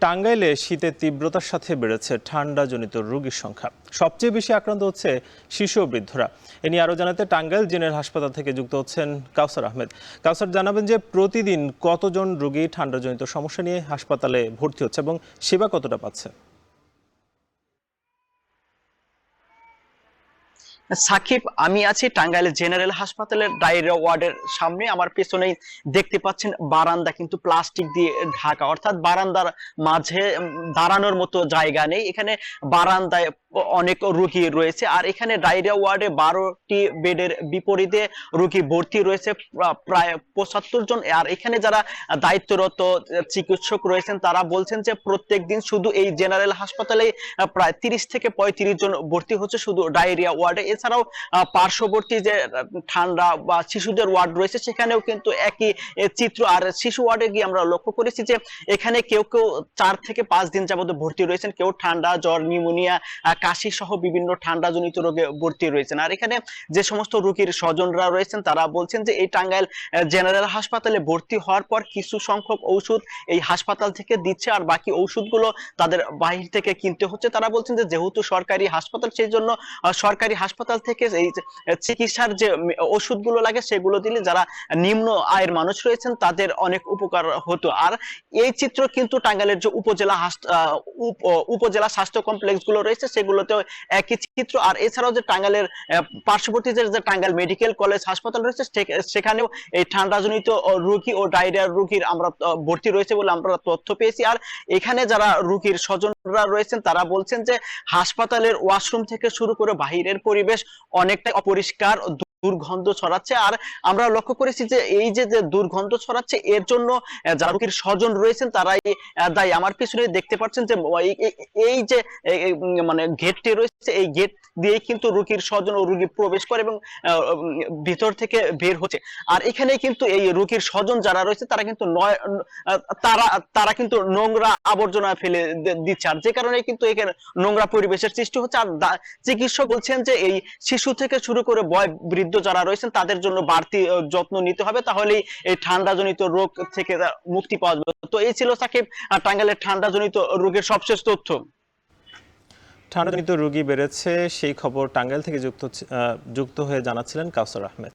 টাঙ্গাইলে শীতের তীব্রতার সাথে বেড়েছে ঠান্ডাজনিত রোগীর সংখ্যা। সবচেয়ে বেশি আক্রান্ত হচ্ছে শিশু ও বৃদ্ধরা। এ নিয়ে আরো জানাতে টাঙ্গাইল জেনারেল হাসপাতাল থেকে যুক্ত হচ্ছেন কাউসার আহমেদ। কাউসার, জানাবেন যে প্রতিদিন কতজন রোগী ঠান্ডাজনিত সমস্যা নিয়ে হাসপাতালে ভর্তি হচ্ছে এবং সেবা কতটা পাচ্ছে? সাকিব, আমি আছি টাঙ্গাইল জেনারেল হাসপাতালের ডায়রিয়া ওয়ার্ডের সামনে। আমার পেছনেই দেখতে পাচ্ছেন বারান্দা কিন্তু প্লাস্টিক দিয়ে ঢাকা, অর্থাৎ বারান্দার মাঝে দাঁড়ানোর মতো জায়গা নেই। এখানে বারান্দায় অনেক রোগী রয়েছে, আর এখানে ডায়রিয়া ওয়ার্ডে 12টি বেডের বিপরীতে রোগী ভর্তি রয়েছে প্রায় 75 জন। আর এখানে যারা দায়িত্বরত চিকিৎসক রয়েছেন তারা বলছেন যে প্রত্যেক দিন শুধু এই জেনারেল হাসপাতালে প্রায় 30 থেকে 35 জন ভর্তি হচ্ছে শুধু ডায়রিয়া ওয়ার্ডে। এছাড়াও পার্শ্ববর্তী যে ঠান্ডা বা শিশুদের ওয়ার্ড রয়েছে সেখানেও কিন্তু একই চিত্র। আর শিশু ওয়ার্ডে গিয়ে আমরা লক্ষ্য করেছি যে এখানে কেউ কেউ 4 থেকে 5 দিন যাবত ভর্তি রয়েছেন, কেউ ঠান্ডা, জ্বর, নিউমোনিয়া, কাশি সহ বিভিন্ন ঠান্ডাজনিত রোগে ভর্তি রয়েছেন। আর এখানে যে সমস্ত রোগীর স্বজনরা রয়েছেন তারা বলছেন যে এই টাঙ্গাইল জেনারেল হাসপাতালে ভর্তি হওয়ার পর কিছু সংখ্যক ঔষধ এই হাসপাতাল থেকে দিচ্ছে, আর বাকি ঔষধগুলো তাদের বাহির থেকে কিনতে হচ্ছে। তারা বলছেন যে যেহেতু সরকারি হাসপাতাল, সেই জন্য সরকারি হাসপাতাল থেকে এই চিকিৎসার যে ওষুধগুলো লাগে সেগুলো দিলে যারা নিম্ন আয়ের মানুষ রয়েছেন তাদের অনেক উপকার হতো। আর এই চিত্র কিন্তু টাঙ্গাইলের যে উপজেলা স্বাস্থ্য কমপ্লেক্স গুলো রয়েছে সেগুলোতেও একই চিত্র। আর এছাড়াও যে টাঙ্গাইলের পার্শ্ববর্তী যে টাঙ্গাইল মেডিকেল কলেজ হাসপাতাল রয়েছে সেখানেও এই ঠান্ডাজনিত রোগী ও ডায়রিয়ার রোগীর আমরা ভর্তি রয়েছে বলে আমরা তথ্য পেয়েছি। আর এখানে যারা রোগীর স্বজনরা রয়েছেন তারা বলছেন যে হাসপাতালের ওয়াশরুম থেকে শুরু করে বাহিরের পরিবেশ অনেকটাই অপরিষ্কার, দুর্গন্ধ ছড়াচ্ছে। আর আমরা লক্ষ্য করেছি যে এই যে দুর্গন্ধ ছড়াচ্ছে এর জন্য যারা রোগীর স্বজন রয়েছেন তারাই দায়ী। আমার পিছনে দেখতে পাচ্ছেন যে এই যে মানে গেটটি রয়েছে, এই গেট দিয়ে কিন্তু রোগীর স্বজন ও রোগী প্রবেশ করে এবং ভিতর থেকে বের হচ্ছে। আর এখানে কিন্তু এই রোগীর স্বজন যারা রয়েছে তারা কিন্তু তারা কিন্তু নোংরা আবর্জনা ফেলে দিচ্ছে, আর যে কারণে কিন্তু এখানে নোংরা পরিবেশের সৃষ্টি হচ্ছে। আর চিকিৎসক বলছেন যে এই শিশু থেকে শুরু করে বয় বৃদ্ধ যারা রয়েছেন তাদের জন্য বাড়তি যত্ন নিতে হবে, তাহলেই এই ঠান্ডাজনিত রোগ থেকে মুক্তি পাওয়া যাবে। তো এই ছিল সাকিব টাঙ্গাইলের ঠান্ডাজনিত রোগের সবশেষ তথ্য। ঠান্ডাজনিত রোগী বেড়েছে সেই খবর টাঙ্গাইল থেকে যুক্ত হয়ে জানাচ্ছিলেন কাউসার আহমেদ।